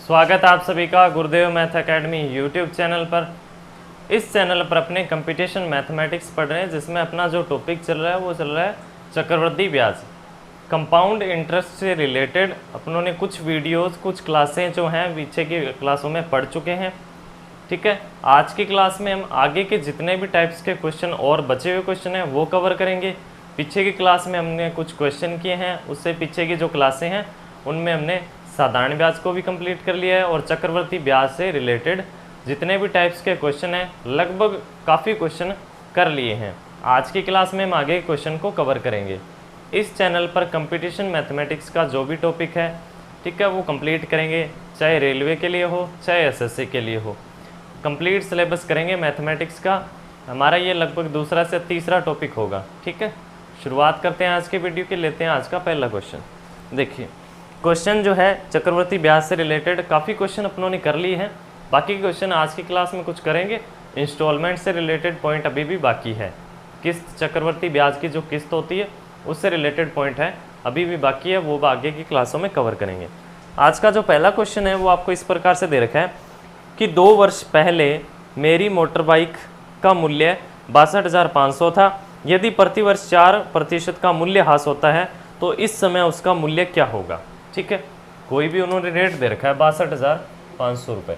स्वागत है आप सभी का गुरुदेव मैथ एकेडमी यूट्यूब चैनल पर। इस चैनल पर अपने कंपटीशन मैथमेटिक्स पढ़ रहे हैं, जिसमें अपना जो टॉपिक चल रहा है वो चल रहा है चक्रवृद्धि ब्याज, कंपाउंड इंटरेस्ट से रिलेटेड। अपनों ने कुछ वीडियोस, कुछ क्लासें जो हैं पीछे की क्लासों में पढ़ चुके हैं। ठीक है, आज की क्लास में हम आगे के जितने भी टाइप्स के क्वेश्चन और बचे हुए क्वेश्चन हैं वो कवर करेंगे। पीछे की क्लास में हमने कुछ क्वेश्चन किए हैं, उससे पीछे की जो क्लासें हैं उनमें हमने साधारण ब्याज को भी कंप्लीट कर लिया है और चक्रवृद्धि ब्याज से रिलेटेड जितने भी टाइप्स के क्वेश्चन हैं लगभग काफ़ी क्वेश्चन कर लिए हैं। आज की क्लास में हम आगे क्वेश्चन को कवर करेंगे। इस चैनल पर कंपटीशन मैथमेटिक्स का जो भी टॉपिक है, ठीक है, वो कंप्लीट करेंगे, चाहे रेलवे के लिए हो चाहे एसएससी के लिए हो। कंप्लीट सिलेबस करेंगे मैथमेटिक्स का। हमारा ये लगभग दूसरा से तीसरा टॉपिक होगा। ठीक है, शुरुआत करते हैं आज के वीडियो की। लेते हैं आज का पहला क्वेश्चन। देखिए, क्वेश्चन जो है चक्रवृद्धि ब्याज से रिलेटेड काफ़ी क्वेश्चन अपनों ने कर लिए हैं। बाकी क्वेश्चन आज की क्लास में कुछ करेंगे। इंस्टॉलमेंट से रिलेटेड पॉइंट अभी भी बाकी है। किस्त, चक्रवृद्धि ब्याज की जो किस्त होती है उससे रिलेटेड पॉइंट है, अभी भी बाकी है, वो आगे की क्लासों में कवर करेंगे। आज का जो पहला क्वेश्चन है वो आपको इस प्रकार से दे रखा है कि 2 वर्ष पहले मेरी मोटर बाइक का मूल्य 62,500 था। यदि प्रतिवर्ष 4% का मूल्य ह्रास होता है तो इस समय उसका मूल्य क्या होगा। ठीक है, कोई भी उन्होंने रेट दे रखा है 62,500 रुपये।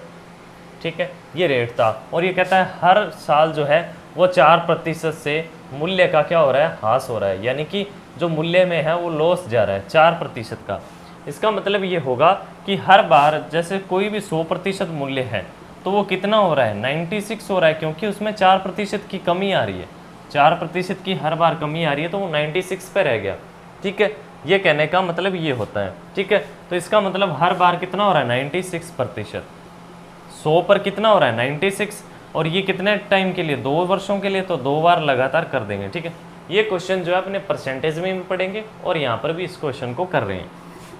ठीक है, ये रेट था और ये कहता है हर साल जो है वो 4% से मूल्य का क्या हो रहा है, ह्रास हो रहा है, यानी कि जो मूल्य में है वो लॉस जा रहा है 4% का। इसका मतलब ये होगा कि हर बार जैसे कोई भी 100% मूल्य है तो वो कितना हो रहा है, 96 हो रहा है, क्योंकि उसमें 4% की कमी आ रही है। 4% की हर बार कमी आ रही है तो वो 96 पे रह गया। ठीक है, ये कहने का मतलब ये होता है। ठीक है, तो इसका मतलब हर बार कितना हो रहा है, 96%। 100 पर कितना हो रहा है, 96, और ये कितने टाइम के लिए, 2 वर्षों के लिए, तो 2 बार लगातार कर देंगे। ठीक है, ये क्वेश्चन जो है अपने परसेंटेज में भी पढ़ेंगे और यहाँ पर भी इस क्वेश्चन को कर रहे हैं।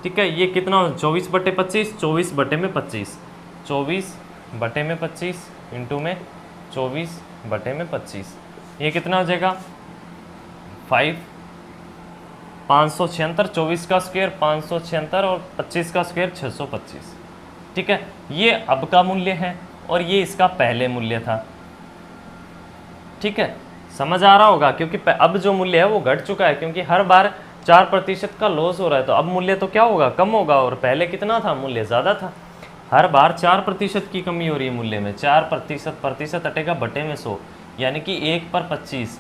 ठीक है, ये कितना, 24/25, 24/25, 24/25 इंटू में 24/25, ये कितना हो जाएगा 576। 24 का स्क्वायर 576 और 25 का स्क्वायर 625। ठीक है, ये अब का मूल्य है और ये इसका पहले मूल्य था। ठीक है, समझ आ रहा होगा, क्योंकि अब जो मूल्य है वो घट चुका है, क्योंकि हर बार 4% का लॉस हो रहा है, तो अब मूल्य तो क्या होगा, कम होगा, और पहले कितना था, मूल्य ज़्यादा था। हर बार 4% की कमी हो रही है मूल्य में। 4% हटेगा बटे में 100, यानी कि 1/25।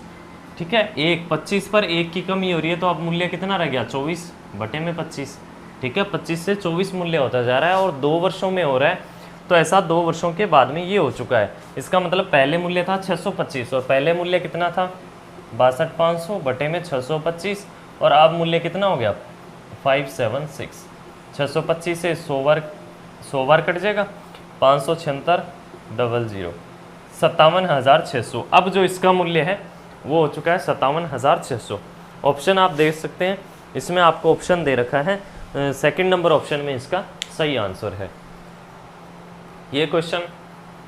ठीक है, 25 पर 1 की कमी हो रही है, तो अब मूल्य कितना रह गया, 24/25। ठीक है, 25 से 24 मूल्य होता जा रहा है और 2 वर्षों में हो रहा है, तो ऐसा 2 वर्षों के बाद में ये हो चुका है। इसका मतलब पहले मूल्य था 625 और पहले मूल्य कितना था, 62,500 बटे में 625, और अब मूल्य कितना हो गया, 576। 625 से 100 बार कट जाएगा, 576 00, 57,600। अब जो इसका मूल्य है वो हो चुका है 57,600। ऑप्शन आप देख सकते हैं, इसमें आपको ऑप्शन दे रखा है, सेकंड नंबर ऑप्शन में इसका सही आंसर है। ये क्वेश्चन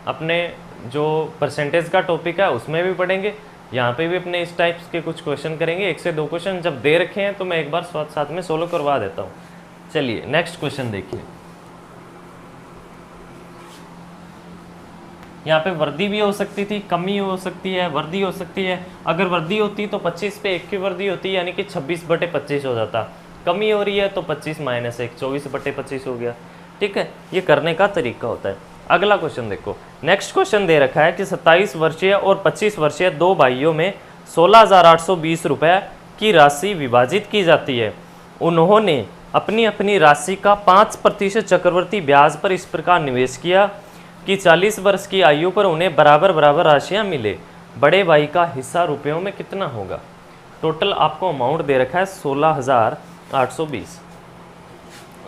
अपने जो परसेंटेज का टॉपिक है उसमें भी पढ़ेंगे, यहाँ पे भी अपने इस टाइप्स के कुछ क्वेश्चन करेंगे। 1 से 2 क्वेश्चन जब दे रखे हैं तो मैं एक बार साथ में सोल्व करवा देता हूँ। चलिए नेक्स्ट क्वेश्चन देखिए। यहाँ पे वृद्धि भी हो सकती थी, कमी हो सकती है, वृद्धि हो सकती है। अगर वृद्धि होती तो 25 पे 1 की वृद्धि होती, यानी कि 26/25 हो जाता। कमी हो रही है तो 25 - 1, 24/25 हो गया। ठीक है, ये करने का तरीका होता है। अगला क्वेश्चन देखो, नेक्स्ट क्वेश्चन दे रखा है कि 27 वर्षीय और 25 वर्षीय 2 भाइयों में 16,820 रुपये की राशि विभाजित की जाती है। उन्होंने अपनी अपनी राशि का 5% चक्रवृद्धि ब्याज पर इस प्रकार निवेश किया कि 40 वर्ष की आयु पर उन्हें बराबर बराबर राशियां मिले। बड़े भाई का हिस्सा रुपयों में कितना होगा। टोटल आपको अमाउंट दे रखा है 16,820।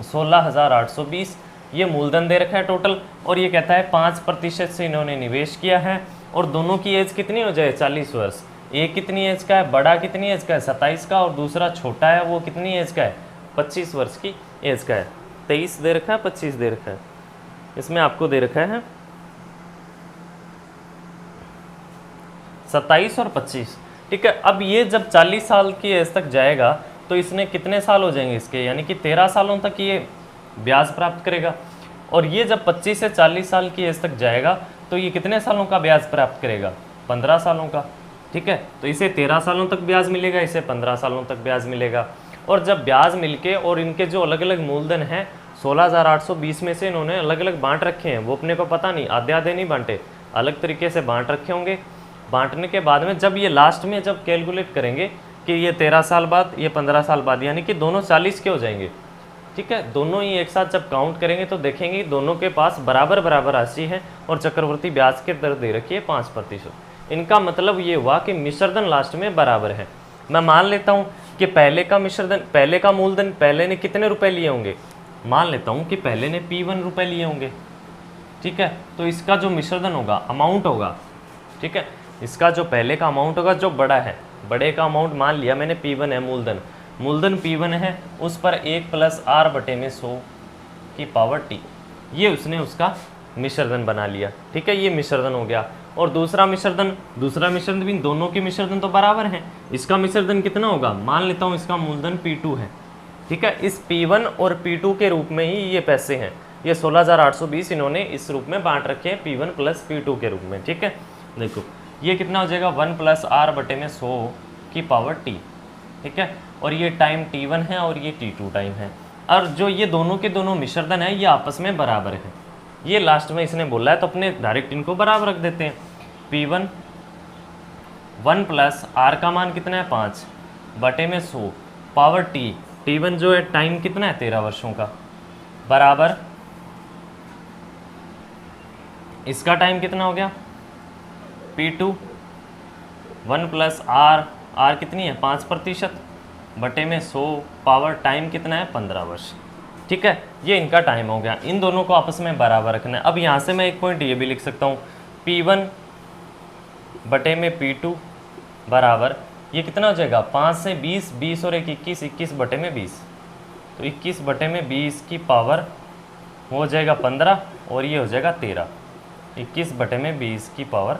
16,820 ये मूलधन दे रखा है टोटल, और ये कहता है 5% से इन्होंने निवेश किया है, और दोनों की एज कितनी हो जाए, 40 वर्ष। एक कितनी एज का है, बड़ा कितनी एज का है, 27 का, और दूसरा छोटा है वो कितनी एज का है, 25 वर्ष की एज का है। 23 दे रखा है, 25 दे रखा है, इसमें आपको दे रखा है 27 और 25। ठीक है, अब ये जब 40 साल की एज तक जाएगा तो इसने कितने साल हो जाएंगे इसके, यानी कि 13 सालों तक ये ब्याज प्राप्त करेगा। और ये जब 25 से 40 साल की एज तक जाएगा तो ये कितने सालों का ब्याज प्राप्त करेगा? 15 सालों का। ठीक है, तो इसे 13 सालों तक ब्याज मिलेगा, इसे 15 सालों तक ब्याज मिलेगा। और जब ब्याज मिलके और इनके जो अलग अलग मूलधन हैं 16,820 में से इन्होंने अलग अलग बांट रखे हैं, वो अपने को पता नहीं, आधे आधे नहीं बांटे, अलग तरीके से बांट रखे होंगे। बांटने के बाद में जब ये लास्ट में जब कैलकुलेट करेंगे कि ये 13 साल बाद, ये 15 साल बाद, यानी कि दोनों 40 के हो जाएंगे। ठीक है, दोनों ही एक साथ जब काउंट करेंगे तो देखेंगे दोनों के पास बराबर बराबर राशि है और चक्रवृद्धि ब्याज की दर दे रखी है 5%। इनका मतलब ये हुआ कि मिश्रधन लास्ट में बराबर है। मैं मान लेता हूँ कि पहले का मिश्रधन, पहले का मूलधन, पहले ने कितने रुपए लिए होंगे? मान लेता हूँ कि पहले ने P1 रुपए लिए होंगे। ठीक है, तो इसका जो मिश्रधन होगा, अमाउंट होगा, ठीक है, इसका जो पहले का अमाउंट होगा जो बड़ा है, बड़े का अमाउंट मान लिया मैंने P1 है, मूलधन P1 है, उस पर 1 + R/100 की पावर T, ये उसने उसका मिश्रधन बना लिया। ठीक है, ये मिश्रधन हो गया। और दूसरा मिश्रधन भी, दोनों के मिश्रधन तो बराबर हैं। इसका मिश्रधन कितना होगा? मान लेता हूँ इसका मूलधन P2 है। ठीक है, इस P1 और P2 के रूप में ही ये पैसे हैं, ये 16,820 इन्होंने इस रूप में बांट रखे हैं P1 + P2 के रूप में। ठीक है, देखो ये कितना हो जाएगा? 1 + R/100 की पावर T। ठीक है, और ये टाइम T1 है और ये T2 टाइम है। और जो ये दोनों के दोनों मिश्रधन है ये आपस में बराबर है। ये लास्ट में इसने बोला है तो अपने डायरेक्ट इनको बराबर रख देते हैं। P1 1 + R का मान कितना है? 5/100 पावर T, T1 जो है टाइम कितना है? 13 वर्षों का, बराबर इसका टाइम कितना हो गया? P2 1 + R कितनी है? 5%/100 पावर टाइम कितना है? 15 वर्ष। ठीक है, ये इनका टाइम हो गया। इन दोनों को आपस में बराबर रखना है। अब यहाँ से मैं एक पॉइंट ये भी लिख सकता हूँ, P1/P2 बराबर, ये कितना हो जाएगा? 5 से 20, 20 और 1 21, 21/20, तो 21/20 की पावर हो जाएगा 15 और ये हो जाएगा 13, 21/20 की पावर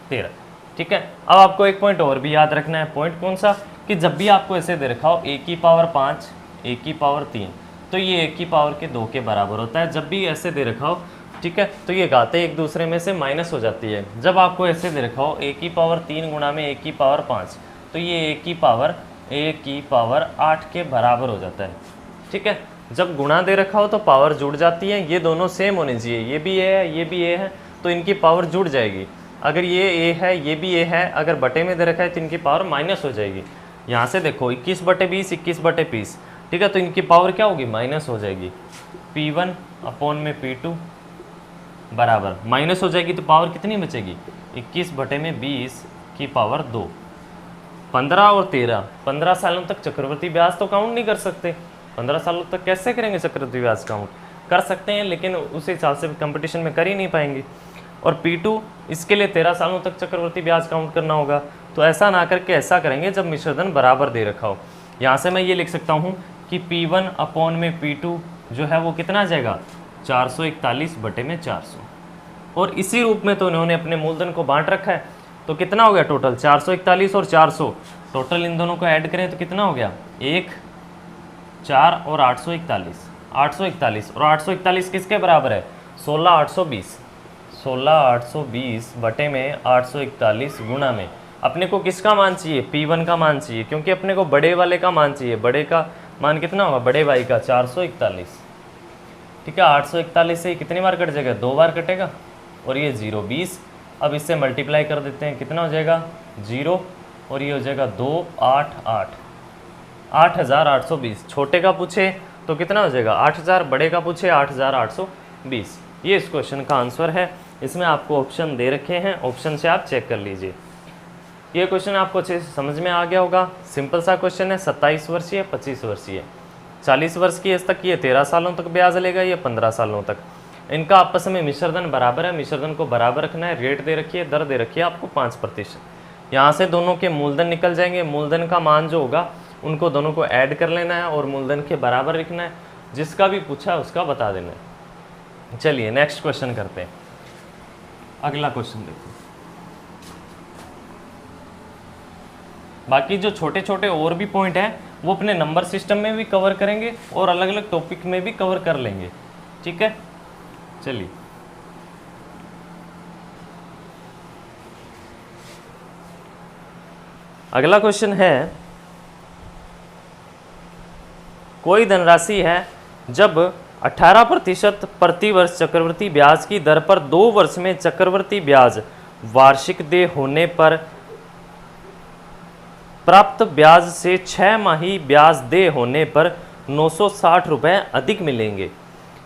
13। ठीक है, अब आपको एक पॉइंट और भी याद रखना है। पॉइंट कौन सा? कि जब भी आपको ऐसे दे रखा हो 1 की पावर 5, 1 की पावर 3, तो ये 1 की पावर के 2 के बराबर होता है। जब भी ऐसे दे रखा हो, ठीक है, तो ये घातें एक दूसरे में से माइनस हो जाती है। जब आपको ऐसे दे रखा हो 1 की पावर 3 गुणा में 1 की पावर 5, तो ये 1 की पावर 8 के बराबर हो जाता है। ठीक है, जब गुणा दे रखा हो तो पावर जुड़ जाती है, ये दोनों सेम होने चाहिए, ये भी ए है, ये भी ए है, तो इनकी पावर जुड़ जाएगी। अगर ये ए है, ये भी ए है, अगर बटे में दे रखा है तो इनकी पावर माइनस हो जाएगी। यहाँ से देखो 21/20, 21/20, ठीक है, तो इनकी पावर क्या होगी? माइनस हो जाएगी। P1/P2 बराबर माइनस हो जाएगी तो पावर कितनी बचेगी? 21/20 की पावर 2। 15 और 13, 15 सालों तक चक्रवृद्धि ब्याज तो काउंट नहीं कर सकते। 15 सालों तक कैसे करेंगे चक्रवृद्धि ब्याज काउंट? कर सकते हैं लेकिन उस हिसाब से कंपटीशन में कर ही नहीं पाएंगे। और P2 इसके लिए 13 सालों तक चक्रवृद्धि ब्याज काउंट करना होगा। तो ऐसा ना करके ऐसा करेंगे जब मिश्रधन बराबर दे रखा हो। यहाँ से मैं ये लिख सकता हूँ कि P1/P2 जो है वो कितना आ जाएगा? 441/400। और इसी रूप में तो इन्होंने अपने मूलधन को बांट रखा है। तो कितना हो गया टोटल? 441 और 400, टोटल इन दोनों को ऐड करें तो कितना हो गया? 1, 4 और 841, 841। और 841 किसके बराबर है? 16,820। 16,820 बटे में 841 गुणा में अपने को किसका मान चाहिए? P1 का मान चाहिए, क्योंकि अपने को बड़े वाले का मान चाहिए। बड़े का मान कितना होगा? बड़े भाई का 441। ठीक है, 841 से कितनी बार कट जाएगा? 2 बार कटेगा। और ये 0, 20। अब इससे मल्टीप्लाई कर देते हैं, कितना हो जाएगा? 0 और ये हो जाएगा 2, 8, 8, 8,820। छोटे का पूछे तो कितना हो जाएगा? 8,000। बड़े का पूछे 8,820। ये इस क्वेश्चन का आंसर है। इसमें आपको ऑप्शन दे रखे हैं, ऑप्शन से आप चेक कर लीजिए। ये क्वेश्चन आपको अच्छे से समझ में आ गया होगा। सिंपल सा क्वेश्चन है। 27 वर्षीय, 25 वर्षीय, 40 वर्ष की एज तक ये 13 सालों तक ब्याज लेगा, ये 15 सालों तक। इनका आपस में मिश्रधन बराबर है, मिश्रधन को बराबर रखना है। रेट दे रखी है, दर दे रखी है आपको 5%। यहाँ से दोनों के मूलधन निकल जाएंगे। मूलधन का मान जो होगा उनको दोनों को ऐड कर लेना है और मूलधन के बराबर लिखना है। जिसका भी पूछा है उसका बता देना है। चलिए नेक्स्ट क्वेश्चन करते हैं। अगला क्वेश्चन देखो। बाकी जो छोटे छोटे और भी पॉइंट हैं वो अपने नंबर सिस्टम में भी कवर करेंगे और अलग अलग टॉपिक में भी कवर कर लेंगे। ठीक है, चलिए अगला क्वेश्चन है, कोई धनराशि है जब 18% प्रति वर्ष चक्रवृद्धि ब्याज की दर पर 2 वर्ष में चक्रवृद्धि ब्याज वार्षिक देय होने पर प्राप्त ब्याज से 6 माही ब्याज देय होने पर 960 रुपये अधिक मिलेंगे।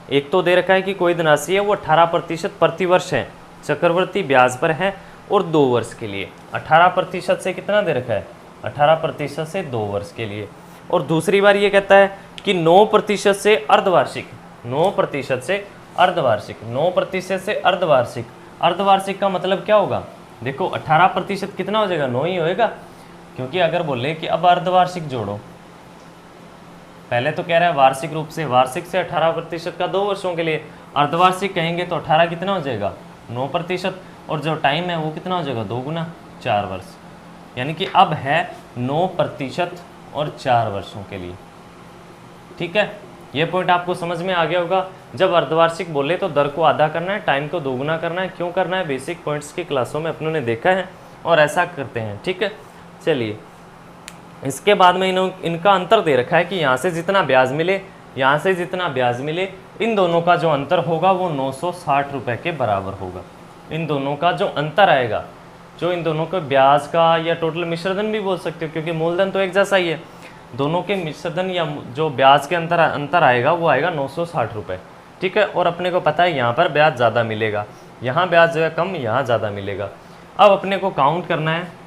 एक तो दे रखा है कि कोई धनराशि है वो 18% प्रति वर्ष है, चक्रवृद्धि ब्याज पर है और 2 वर्ष के लिए। 18% से कितना दे रखा है? 18% से 2 वर्ष के लिए। और दूसरी बार ये कहता है कि 9% से अर्धवार्षिक, 9% से अर्धवार्षिक, 9% से अर्धवार्षिक। अर्धवार्षिक का मतलब क्या होगा? देखो 18% कितना हो जाएगा? 9 ही होएगा, क्योंकि अगर बोले कि अब अर्धवार्षिक जोड़ो, पहले तो कह रहा है वार्षिक रूप से, वार्षिक से 18% का 2 वर्षों के लिए, अर्धवार्षिक कहेंगे तो 18 कितना हो जाएगा? 9%, और जो टाइम है वो कितना हो जाएगा? 2 गुना 4 वर्ष, यानी कि अब है 9% और 4 वर्षों के लिए। ठीक है, ये पॉइंट आपको समझ में आ गया होगा। जब अर्धवार्षिक बोले तो दर को आधा करना है, टाइम को दोगुना करना है। क्यों करना है? बेसिक पॉइंट्स की क्लासों में अपनों ने देखा है और ऐसा करते हैं। ठीक है, चलिए इसके बाद में इनका अंतर दे रखा है कि यहाँ से जितना ब्याज मिले, यहाँ से जितना ब्याज मिले, इन दोनों का जो अंतर होगा वो 960 रुपये के बराबर होगा। इन दोनों का जो अंतर आएगा, जो इन दोनों के ब्याज का या टोटल मिश्रधन भी बोल सकते हो, क्योंकि मूलधन तो एक जैसा ही है, दोनों के मिश्रधन या जो ब्याज के अंतर आएगा वो आएगा 960 रुपये। ठीक है, और अपने को पता है यहाँ पर ब्याज ज़्यादा मिलेगा, यहाँ ब्याज जो है कम, यहाँ ज़्यादा मिलेगा। अब अपने को काउंट करना है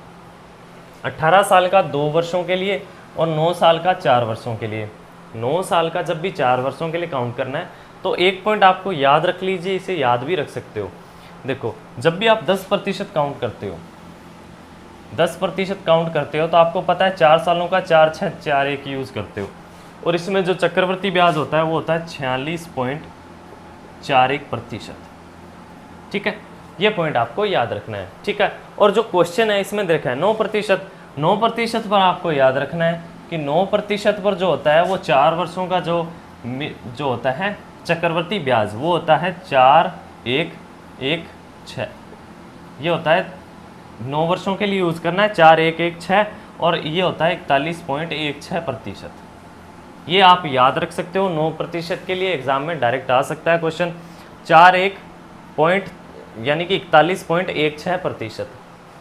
18 साल का 2 वर्षों के लिए और 9 साल का 4 वर्षों के लिए। 9 साल का जब भी 4 वर्षों के लिए काउंट करना है तो एक पॉइंट आपको याद रख लीजिए, इसे याद भी रख सकते हो। देखो जब भी आप 10% काउंट करते हो, 10% काउंट करते हो तो आपको पता है 4 सालों का 4 6 4 1 यूज़ करते हो, और इसमें जो चक्रवृद्धि ब्याज होता है वो होता है 46.41%। ठीक है, ये पॉइंट आपको याद रखना है। ठीक है, और जो क्वेश्चन है इसमें देखा है 9%, 9% पर आपको याद रखना है कि 9% पर जो होता है वो 4 वर्षों का जो होता है चक्रवृद्धि ब्याज वो होता है 4116। ये होता है 9 वर्षों के लिए यूज़ करना है 4116, और ये होता है 41.16%। ये आप याद रख सकते हो। 9% के लिए एग्जाम में डायरेक्ट आ सकता है क्वेश्चन, 41 पॉइंट यानी कि 41.16%।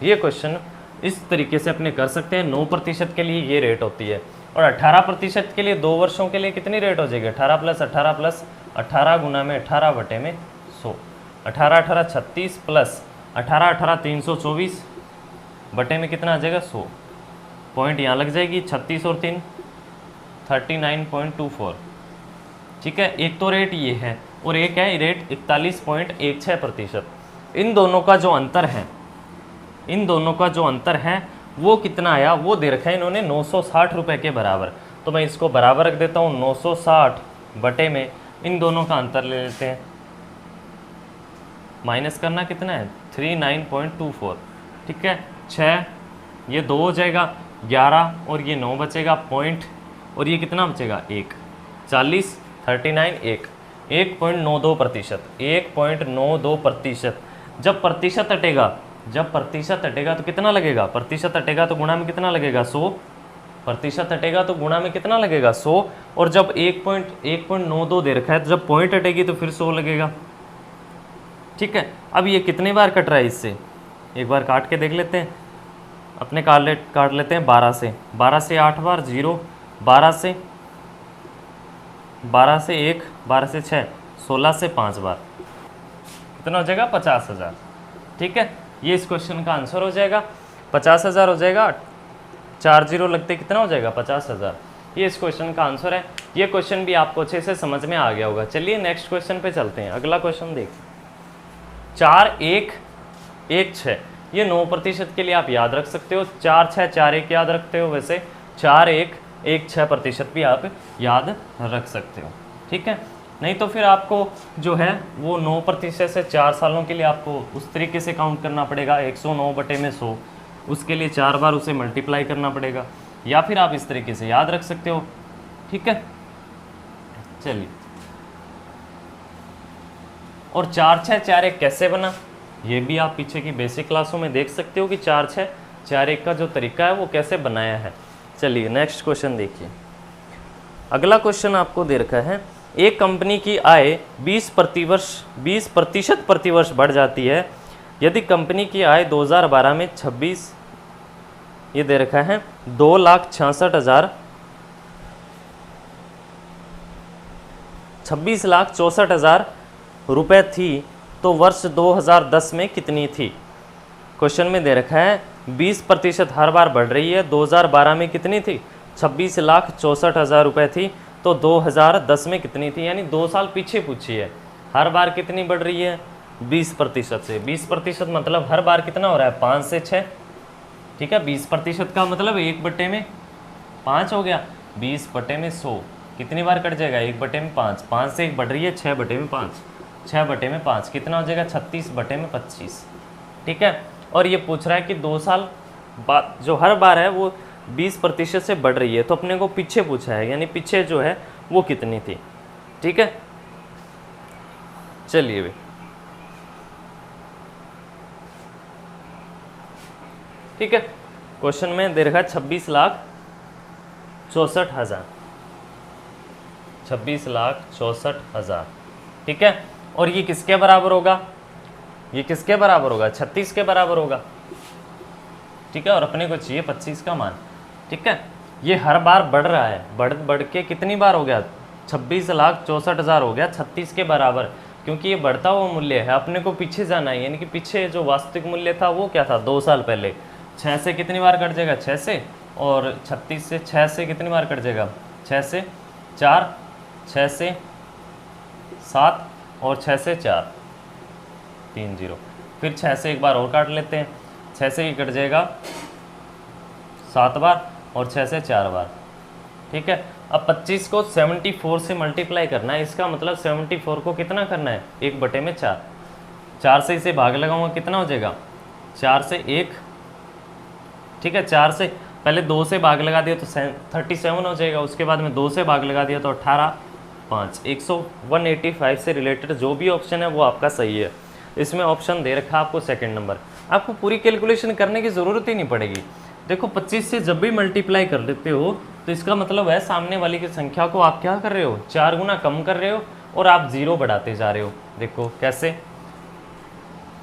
ये क्वेश्चन इस तरीके से अपने कर सकते हैं। 9% के लिए ये रेट होती है, और 18% के लिए 2 वर्षों के लिए कितनी रेट हो जाएगी? 18 + 18 + 18 गुना में 18 बटे में 100, 18 18 36 प्लस 18 18 324 बटे में कितना आ जाएगा? 100। पॉइंट यहाँ लग जाएगी, 36 और 3 39.24। ठीक है, एक तो रेट ये है और एक है रेट 41.16%। इन दोनों का जो अंतर है, इन दोनों का जो अंतर है वो कितना आया वो दे रखा है इन्होंने 960 रुपये के बराबर। तो मैं इसको बराबर रख देता हूँ, 960 बटे में इन दोनों का अंतर ले लेते हैं, माइनस करना कितना है? 39.24। ठीक है, 6 ये 2 हो जाएगा, 11 और ये 9 बचेगा पॉइंट, और ये कितना बचेगा? 1 40 39 1.92%, 1.92%। जब प्रतिशत हटेगा, जब प्रतिशत हटेगा तो कितना लगेगा? प्रतिशत हटेगा तो गुणा में कितना लगेगा? 100। प्रतिशत हटेगा तो गुणा में कितना लगेगा? 100। और जब 1.92 दे रखा है तो जब पॉइंट हटेगी तो फिर 100 लगेगा। ठीक है, अब ये कितने बार कट रहा है इससे? एक बार काट के देख लेते हैं। अपने काट लेते हैं 12 से, 12 से 8 बार 0, 12 से 1, 12 से 6, 16 से 5 बार, कितना हो जाएगा? 50,000। ठीक है, ये इस क्वेश्चन का आंसर हो जाएगा, 50,000 हो जाएगा। 4 0 लगते कितना हो जाएगा? 50,000। ये इस क्वेश्चन का आंसर है। ये क्वेश्चन भी आपको अच्छे से समझ में आ गया होगा। चलिए नेक्स्ट क्वेश्चन पे चलते हैं। अगला क्वेश्चन देख, 4116, ये 9% के लिए आप याद रख सकते हो। 4 6 4 1 याद रखते हो, वैसे 4116% भी आप याद रख सकते हो। ठीक है, नहीं तो फिर आपको जो है वो 9% से 4 सालों के लिए आपको उस तरीके से काउंट करना पड़ेगा, 109 बटे में 100, उसके लिए 4 बार उसे मल्टीप्लाई करना पड़ेगा, या फिर आप इस तरीके से याद रख सकते हो। ठीक है, चलिए और 4 6 4 1 कैसे बना, ये भी आप पीछे की बेसिक क्लासों में देख सकते हो कि 4 6 4 1 का जो तरीका है वो कैसे बनाया है। चलिए नेक्स्ट क्वेश्चन देखिए। अगला क्वेश्चन आपको दे रखा है, एक कंपनी की आय 20% प्रतिवर्ष बढ़ जाती है यदि कंपनी की आय 2012 में 26, ये दे रखा है 26,64,000 रुपए थी तो वर्ष 2010 में कितनी थी। क्वेश्चन में दे रखा है 20% हर बार बढ़ रही है, 2012 में कितनी थी, 26,64,000 रुपए थी, तो 2010 में कितनी थी, यानी 2 साल पीछे पूछी है। हर बार कितनी बढ़ रही है, 20% से। 20% मतलब हर बार कितना हो रहा है, 5 से 6, ठीक है। 20% का मतलब 1/5 हो गया, 20/100 कितनी बार कट जाएगा, 1/5, 5 से 1 बढ़ रही है, 6/5, 6/5 कितना हो जाएगा, 36/25, ठीक है। और ये पूछ रहा है कि 2 साल बाद जो हर बार है वो 20% से बढ़ रही है, तो अपने को पीछे पूछा है, यानी पीछे जो है वो कितनी थी, ठीक है। चलिए भाई, ठीक है। क्वेश्चन में दे रखा है 26,64,000, 26,64,000, ठीक है। और ये किसके बराबर होगा, ये किसके बराबर होगा, 36 के बराबर होगा, ठीक है। और अपने को चाहिए 25 का मान, ठीक है। ये हर बार बढ़ रहा है, बढ़ के कितनी बार हो गया, 26,64,000 हो गया 36 के बराबर, क्योंकि ये बढ़ता हुआ मूल्य है। अपने को पीछे जाना है, यानी कि पीछे जो वास्तविक मूल्य था वो क्या था, 2 साल पहले। 6 से कितनी बार कट जाएगा, 6 से, और 36 से 6 से कितनी बार कट जाएगा, 6 से 4, 6 से 7 और 6 से 4, 3 0। फिर 6 से एक बार और काट लेते हैं, 6 से ही कट जाएगा 7 बार और 6 से 4 बार, ठीक है। अब 25 को 74 से मल्टीप्लाई करना है, इसका मतलब 74 को कितना करना है, 1/4, 4 से इसे भाग लगाऊंगा कितना हो जाएगा, 4 से 1, ठीक है। 4 से पहले 2 से भाग लगा दिया तो 37 हो जाएगा, उसके बाद में 2 से भाग लगा दिया तो 18, 5, 185 से रिलेटेड जो भी ऑप्शन है वो आपका सही है। इसमें ऑप्शन दे रखा है आपको सेकंड नंबर, आपको पूरी कैलकुलेशन करने की ज़रूरत ही नहीं पड़ेगी। देखो 25 से जब भी मल्टीप्लाई कर लेते हो तो इसका मतलब है सामने वाली की संख्या को आप क्या कर रहे हो, 4 गुना कम कर रहे हो और आप 0 बढ़ाते जा रहे हो। देखो कैसे,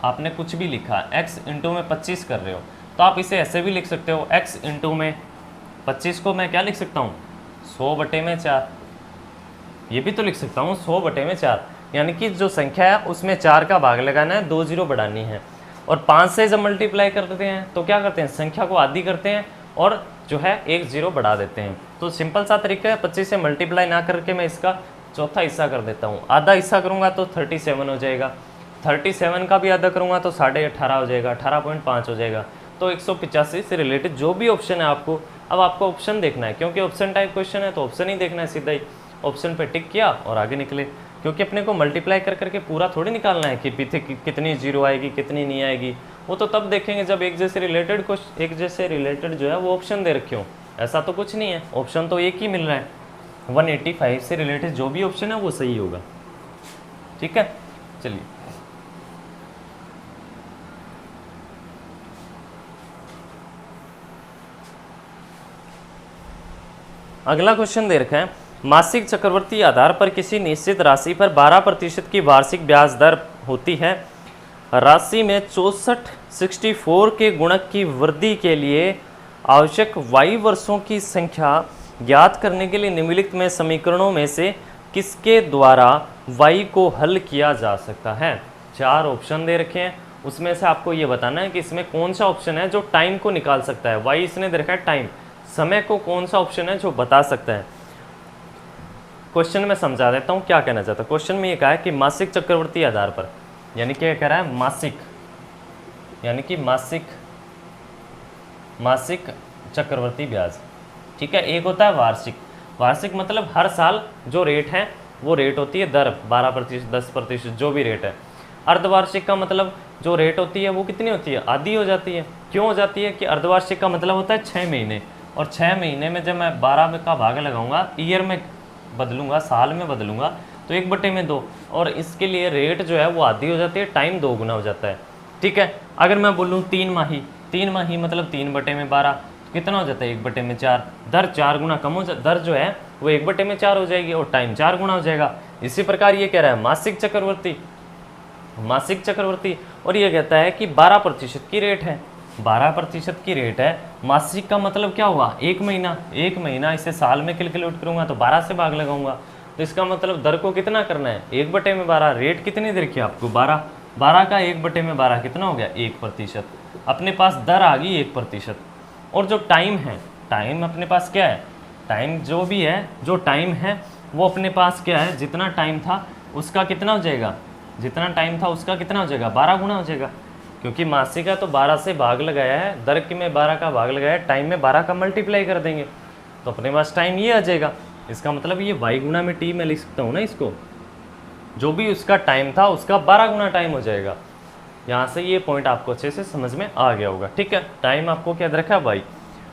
आपने कुछ भी लिखा, x इंटू में 25 कर रहे हो, तो आप इसे ऐसे भी लिख सकते हो, x इंटू में 25 को मैं क्या लिख सकता हूँ, 100/4, ये भी तो लिख सकता हूँ 100/4, यानी कि जो संख्या है उसमें 4 का भाग लगाना है, 2 0 बढ़ानी है। और 5 से जब मल्टीप्लाई कर देते हैं तो क्या करते हैं, संख्या को आधी करते हैं और जो है 1 0 बढ़ा देते हैं। तो सिंपल सा तरीका है, 25 से मल्टीप्लाई ना करके मैं इसका चौथा हिस्सा कर देता हूँ, आधा हिस्सा करूँगा तो 37 हो जाएगा, 37 का भी आधा करूँगा तो 18.5 हो जाएगा, 18.5 हो जाएगा। तो 185 से रिलेटेड जो भी ऑप्शन है आपको, अब आपको ऑप्शन देखना है, क्योंकि ऑप्शन टाइप क्वेश्चन है तो ऑप्शन ही देखना है, सीधा ही ऑप्शन पे टिक किया और आगे निकले, क्योंकि अपने को मल्टीप्लाई कर करके पूरा थोड़ी निकालना है कि पीछे कितनी 0 आएगी कितनी नहीं आएगी, वो तो तब देखेंगे जब एक जैसे रिलेटेड जो है वो ऑप्शन दे रखे हो। ऐसा तो कुछ नहीं है, ऑप्शन तो एक ही मिल रहा है, 185 से रिलेटेड जो भी ऑप्शन है वो सही होगा, ठीक है। चलिए अगला क्वेश्चन दे रखा है, मासिक चक्रवर्ती आधार पर किसी निश्चित राशि पर 12% की वार्षिक ब्याज दर होती है। राशि में 64 के गुणक की वृद्धि के लिए आवश्यक y वर्षों की संख्या ज्ञात करने के लिए निम्नलिखित में समीकरणों में से किसके द्वारा y को हल किया जा सकता है। 4 ऑप्शन दे रखे हैं, उसमें से आपको ये बताना है कि इसमें कौन सा ऑप्शन है जो टाइम को निकाल सकता है। y इसने दे रखा है टाइम, समय को कौन सा ऑप्शन है जो बता सकता है। क्वेश्चन में समझा देता हूँ क्या कहना चाहता है। क्वेश्चन में ये कहा है कि मासिक चक्रवर्ती आधार पर, यानी कि कह रहा है मासिक, यानी कि मासिक चक्रवर्ती ब्याज, ठीक है। एक होता है वार्षिक, वार्षिक मतलब हर साल जो रेट है वो रेट होती है दर 12%, 10%, जो भी रेट है। अर्धवार्षिक का मतलब जो रेट होती है वो कितनी होती है, आधी हो जाती है। क्यों हो जाती है कि अर्धवार्षिक का मतलब होता है 6 महीने, और 6 महीने में जब मैं 12 का भाग लगाऊंगा, ईयर में बदलूंगा, साल में बदलूंगा, तो 1/2, और इसके लिए रेट जो है वो आधी हो जाती है, टाइम 2 गुना हो जाता है। ठीक है, अगर मैं बोलूँ 3 माही, 3 माही मतलब 3/12, तो कितना हो जाता है 1/4, दर 4 गुना कम हो दर जो है वो 1/4 हो जाएगी और टाइम 4 गुना हो जाएगा। इसी प्रकार ये कह रहा है मासिक चक्रवर्ती, मासिक चक्रवर्ती, और ये कहता है कि 12% की रेट है, 12% की रेट है। मासिक का मतलब क्या हुआ, 1 महीना, 1 महीना इसे साल में कैलकुलेट करूंगा तो 12 से भाग लगाऊंगा, तो इसका मतलब दर को कितना करना है 1/12, रेट कितनी दे रखी है आपको 12, 12 का 1/12 कितना हो गया 1%। अपने पास दर आ गई 1%। और जो टाइम है, टाइम अपने पास क्या है, टाइम जो भी है, जो टाइम है वो अपने पास क्या है, जितना टाइम था उसका कितना हो जाएगा, जितना टाइम था उसका कितना हो जाएगा 12 गुना हो जाएगा, क्योंकि मासिक का तो 12 से भाग लगाया है, दर की में 12 का भाग लगाया है, टाइम में 12 का मल्टीप्लाई कर देंगे तो अपने पास टाइम ये आ जाएगा। इसका मतलब ये y गुना में t मैं लिख सकता हूँ ना, इसको जो भी उसका टाइम था उसका 12 गुना टाइम हो जाएगा। यहाँ से ये पॉइंट आपको अच्छे से समझ में आ गया होगा। ठीक है, टाइम आपको क्या रखा है y।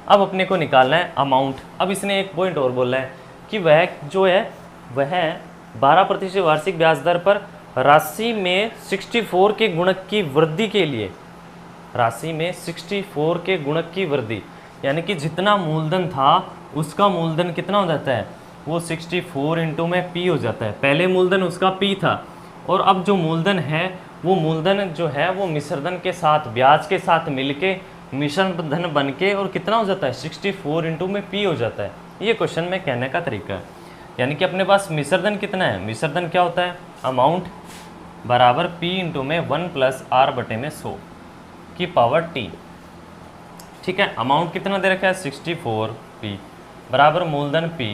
अब अपने को निकालना है अमाउंट। अब इसने एक पॉइंट और बोला है कि वह जो है वह 12% वार्षिक ब्याज दर पर राशि में 64 के गुणक की वृद्धि के लिए, राशि में 64 के गुणक की वृद्धि, यानी कि जितना मूलधन था उसका मूलधन कितना हो जाता है, वो 64 इंटू में p हो जाता है। पहले मूलधन उसका p था और अब जो मूलधन है वो मूलधन जो है वो मिश्रधन के साथ, ब्याज के साथ मिलके मिश्रण धन बन के और कितना हो जाता है 64 इंटू में p हो जाता है। ये क्वेश्चन में कहने का तरीका है, यानी कि अपने पास मिश्रधन कितना है, मिश्रधन क्या होता है, अमाउंट बराबर p इंटू में 1 + r/100 की पावर t। ठीक है, अमाउंट कितना दे रखा है 64p बराबर मूलधन p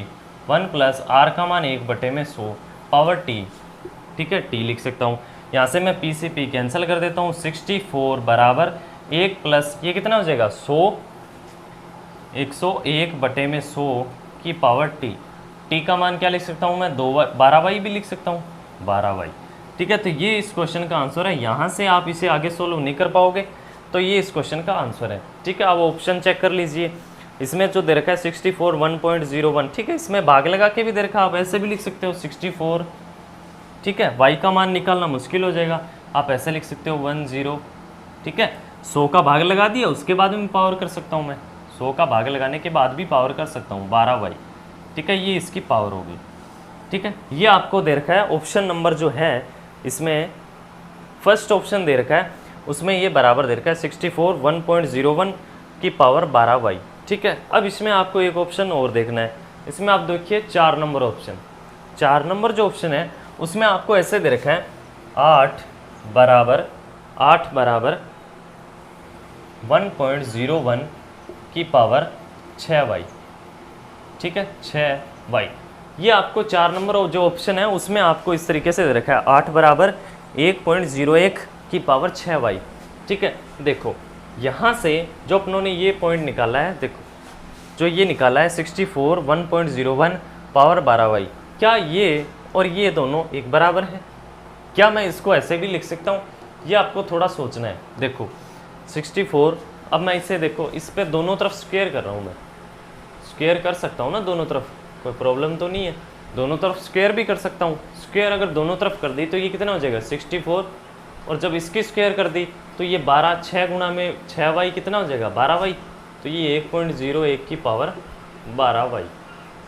1 + r का मान 1/100 पावर t। ठीक है, t लिख सकता हूँ, यहाँ से मैं p से p कैंसिल कर देता हूँ। 64 बराबर 1 प्लस ये कितना हो जाएगा 100, 101/100 की पावर t। t का मान क्या लिख सकता हूँ मैं 12y भी लिख सकता हूँ, 12y। ठीक है, तो ये इस क्वेश्चन का आंसर है। यहाँ से आप इसे आगे सोल्व नहीं कर पाओगे, तो ये इस क्वेश्चन का आंसर है। ठीक है, अब ऑप्शन चेक कर लीजिए। इसमें जो दे रखा है 64 1.01, ठीक है, इसमें भाग लगा के भी दे रखा, आप ऐसे भी लिख सकते हो 64। ठीक है, y का मान निकालना मुश्किल हो जाएगा, आप ऐसे लिख सकते हो 10। ठीक है, 100 का भाग लगा दिया, उसके बाद में पावर कर सकता हूँ मैं, 100 का भाग लगाने के बाद भी पावर कर सकता हूँ 12y। ठीक है, ये इसकी पावर होगी। ठीक है, ये आपको दे रखा है ऑप्शन नंबर जो है, इसमें फर्स्ट ऑप्शन दे रखा है, उसमें ये बराबर दे रखा है 64 1.01 की पावर 12y। ठीक है, अब इसमें आपको एक ऑप्शन और देखना है। इसमें आप देखिए 4 नंबर ऑप्शन, 4 नंबर जो ऑप्शन है उसमें आपको ऐसे दे रखा है 8 बराबर 1.01 की पावर 6y। ठीक है, 6y। ये आपको 4 नंबर जो ऑप्शन है उसमें आपको इस तरीके से दे रखा है 8 बराबर 1.01 की पावर 6y। ठीक है, देखो यहाँ से जो अपनों ने ये पॉइंट निकाला है, देखो जो ये निकाला है 64 1.01 पावर 12y, क्या ये और ये दोनों एक बराबर है? क्या मैं इसको ऐसे भी लिख सकता हूँ? ये आपको थोड़ा सोचना है। देखो 64, अब मैं इसे देखो इस पे दोनों तरफ स्क्वायर कर रहा हूँ, मैं स्क्वायर कर सकता हूँ ना दोनों तरफ, कोई प्रॉब्लम तो नहीं है, दोनों तरफ स्क्वायर भी कर सकता हूँ। स्क्वायर अगर दोनों तरफ कर दी तो ये कितना हो जाएगा 64, और जब इसकी स्क्वायर कर दी तो ये 12, 6 गुना में 6y कितना हो जाएगा 12y, तो ये 1.01 की पावर 12y।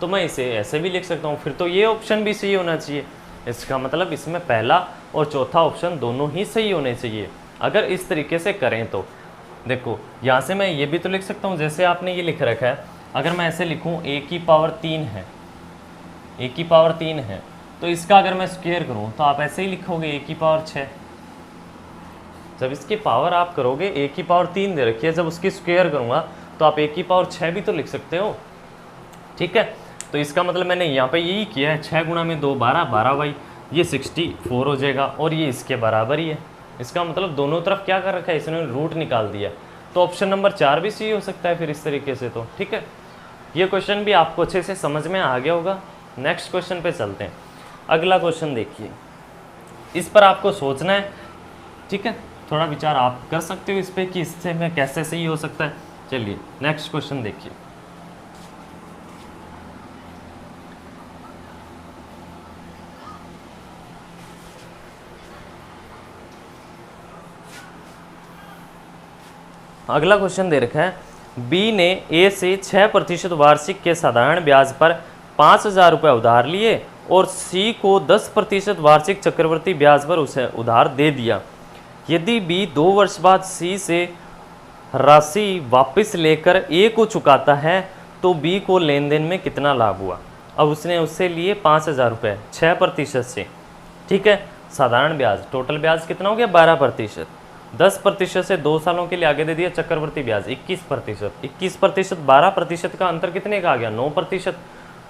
तो मैं इसे ऐसे भी लिख सकता हूँ, फिर तो ये ऑप्शन भी सही होना चाहिए। इसका मतलब इसमें पहला और चौथा ऑप्शन दोनों ही सही होने चाहिए अगर इस तरीके से करें तो। देखो यहाँ से मैं ये भी तो लिख सकता हूँ, जैसे आपने ये लिख रखा है, अगर मैं ऐसे लिखूँ a की पावर 3 है, a की पावर 3 है, तो इसका अगर मैं स्क्वायर करूँ तो आप ऐसे ही लिखोगे a की पावर 6। जब इसकी पावर आप करोगे, a की पावर 3 दे रखी है, जब उसकी स्क्वायर करूँगा तो आप a की पावर 6 भी तो लिख सकते हो। ठीक है, तो इसका मतलब मैंने यहाँ पे यही किया है, 6 गुना में 2 12, 12y, ये 64 हो जाएगा और ये इसके बराबर ही है। इसका मतलब दोनों तरफ क्या कर रखा है, इसने रूट निकाल दिया। तो ऑप्शन नंबर 4 भी सही हो सकता है फिर इस तरीके से तो। ठीक है, ये क्वेश्चन भी आपको अच्छे से समझ में आ गया होगा। नेक्स्ट क्वेश्चन पे चलते हैं। अगला क्वेश्चन देखिए, इस पर आपको सोचना है। ठीक है, थोड़ा विचार आप कर सकते हो इस पर कि इससे में कैसे सही हो सकता है। चलिए नेक्स्ट क्वेश्चन देखिए। अगला क्वेश्चन दे रखा है, बी ने ए से 6% वार्षिक के साधारण ब्याज पर 5,000 रुपये उधार लिए और सी को 10% वार्षिक चक्रवर्ती ब्याज पर उसे उधार दे दिया। यदि बी 2 वर्ष बाद सी से राशि वापस लेकर ए को चुकाता है तो बी को लेन देन में कितना लाभ हुआ। अब उसने उससे लिए 5,000 रुपये 6% से, ठीक है। साधारण ब्याज, टोटल ब्याज कितना हो गया 12%, 10% से 2 सालों के लिए आगे दे दिया चक्रवर्ती ब्याज 21%, 21% 12% का अंतर कितने का आ गया 9%।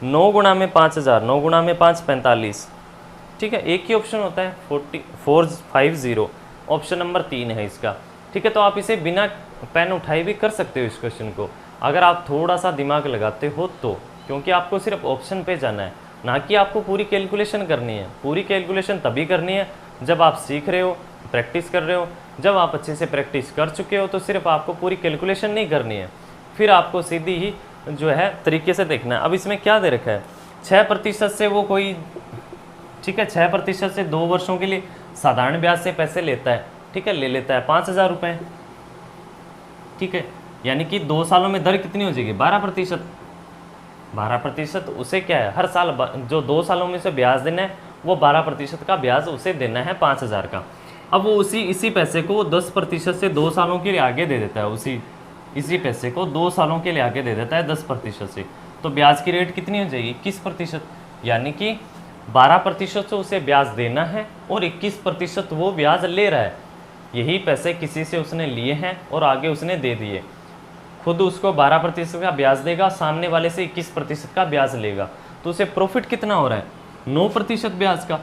9 गुणा में 5,000, 9 गुणा में 5 45, ठीक है। एक ही ऑप्शन होता है 450, ऑप्शन नंबर 3 है इसका, ठीक है। तो आप इसे बिना पेन उठाए भी कर सकते हो इस क्वेश्चन को, अगर आप थोड़ा सा दिमाग लगाते हो तो, क्योंकि आपको सिर्फ ऑप्शन पे जाना है, ना कि आपको पूरी कैलकुलेशन करनी है। पूरी कैलकुलेशन तभी करनी है जब आप सीख रहे हो, प्रैक्टिस कर रहे हो। जब आप अच्छे से प्रैक्टिस कर चुके हो तो सिर्फ आपको पूरी कैलकुलेशन नहीं करनी है, फिर आपको सीधी ही जो है तरीके से देखना है। अब इसमें क्या दे रखा है 6% से वो कोई, ठीक है, 6% से 2 वर्षों के लिए साधारण ब्याज से पैसे लेता है, ठीक है, ले लेता है 5,000 रुपये, ठीक है। यानी कि 2 सालों में दर कितनी हो जाएगी 12%। 12% उसे क्या है हर साल जो 2 सालों में से ब्याज देना है वो 12% का ब्याज उसे देना है 5,000 का। अब वो इसी पैसे को 10% से 2 सालों के लिए आगे दे देता है, इसी पैसे को 2 सालों के लिए आगे दे देता है 10% से, तो ब्याज की रेट कितनी हो जाएगी 21%। यानी कि 12% से उसे ब्याज देना है और 21% वो ब्याज ले रहा है। यही पैसे किसी से उसने लिए हैं और आगे उसने दे दिए, खुद उसको 12% का ब्याज देगा, सामने वाले से 21% का ब्याज लेगा, तो उसे प्रॉफिट कितना हो रहा है 9% ब्याज का,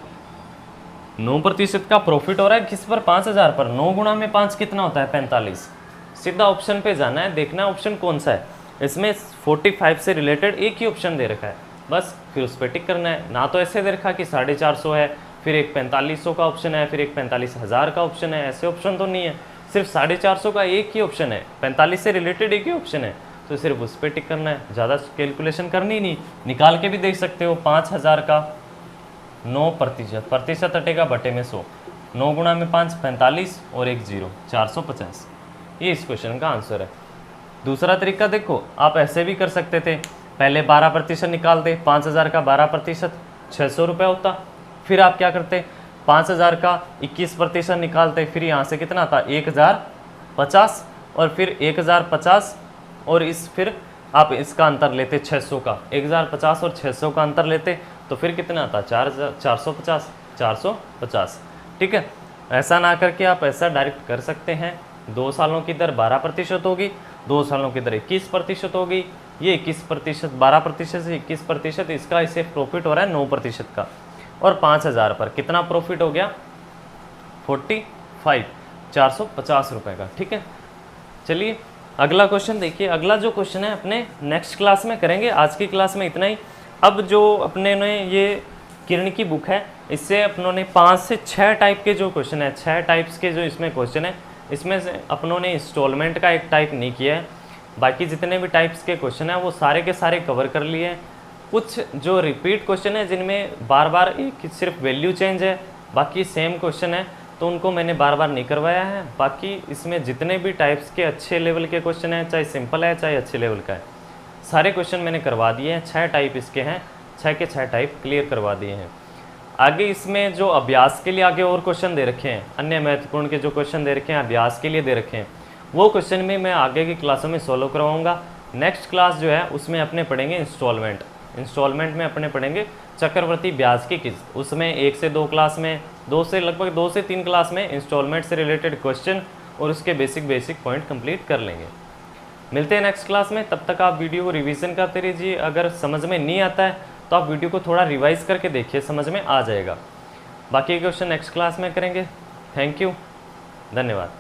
9% का प्रॉफिट हो रहा है किस पर 5,000 पर। 9 गुणा में 5 कितना होता है 45। सीधा ऑप्शन पे जाना है, देखना है ऑप्शन कौन सा है। इसमें 45 से रिलेटेड एक ही ऑप्शन दे रखा है, बस फिर उस पर टिक करना है। ना तो ऐसे दे रखा कि 450 है, फिर एक 4500 का ऑप्शन है, फिर एक 45,000 का ऑप्शन है, ऐसे ऑप्शन तो नहीं है। सिर्फ 450 का एक ही ऑप्शन है, 45 से रिलेटेड एक ही ऑप्शन है, तो सिर्फ उस पर टिक करना है, ज़्यादा कैलकुलेशन करनी नहीं। निकाल के भी देख सकते हो 5,000 का 9%, प्रतिशत हटेगा बटे में 100, 9 गुणा में 5 45 और 1 0 450, ये इस क्वेश्चन का आंसर है। दूसरा तरीका देखो, आप ऐसे भी कर सकते थे, पहले 12% निकाल दे, 5,000 का 12% 600 रुपये होता। फिर आप क्या करते 5,000 का 21% निकालते, फिर यहाँ से कितना आता 1,050 और फिर 1,050 और फिर आप इसका अंतर लेते 600 का, 1,050 और 600 का अंतर लेते तो फिर कितना आता 450, ठीक है। ऐसा ना करके आप ऐसा डायरेक्ट कर सकते हैं। 2 सालों की दर 12% होगी, 2 सालों की दर 21% होगी। ये 21%, 12% से 21%, इसका इसे प्रॉफिट हो रहा है 9% का, और 5,000 पर कितना प्रॉफिट हो गया 45, 450 रुपये का, ठीक है। चलिए अगला क्वेश्चन देखिए। अगला जो क्वेश्चन है अपने नेक्स्ट क्लास में करेंगे, आज की क्लास में इतना ही। अब जो अपने ने ये किरण की बुक है, इससे अपनों ने 5 से 6 टाइप के जो क्वेश्चन है, 6 टाइप्स के जो इसमें क्वेश्चन है, इसमें से अपनों ने इंस्टॉलमेंट का एक टाइप नहीं किया है। बाकी जितने भी टाइप्स के क्वेश्चन हैं वो सारे के सारे कवर कर लिए हैं। कुछ जो रिपीट क्वेश्चन है जिनमें बार बार एक सिर्फ वैल्यू चेंज है, बाकी सेम क्वेश्चन है, तो उनको मैंने बार बार नहीं करवाया है। बाकी इसमें जितने भी टाइप्स के अच्छे लेवल के क्वेश्चन हैं, चाहे सिंपल है चाहे अच्छे लेवल का है, सारे क्वेश्चन मैंने करवा दिए हैं। 6 टाइप इसके हैं, 6 के 6 टाइप क्लियर करवा दिए हैं। आगे इसमें जो अभ्यास के लिए आगे और क्वेश्चन दे रखे हैं, अन्य महत्वपूर्ण के जो क्वेश्चन दे रखे हैं अभ्यास के लिए दे रखे हैं, वो क्वेश्चन में मैं आगे की क्लासों में सॉल्व करवाऊँगा। नेक्स्ट क्लास जो है उसमें अपने पढ़ेंगे इंस्टॉलमेंट में अपने पढ़ेंगे चक्रवर्ती ब्याज की किस्त। उसमें 1 से 2 क्लास में, लगभग 2 से 3 क्लास में इंस्टॉलमेंट से रिलेटेड क्वेश्चन और उसके बेसिक पॉइंट कंप्लीट कर लेंगे। मिलते हैं नेक्स्ट क्लास में, तब तक आप वीडियो को रिवीजन करते रहिए। अगर समझ में नहीं आता है तो आप वीडियो को थोड़ा रिवाइज करके देखिए, समझ में आ जाएगा। बाकी क्वेश्चन नेक्स्ट क्लास में करेंगे। थैंक यू, धन्यवाद।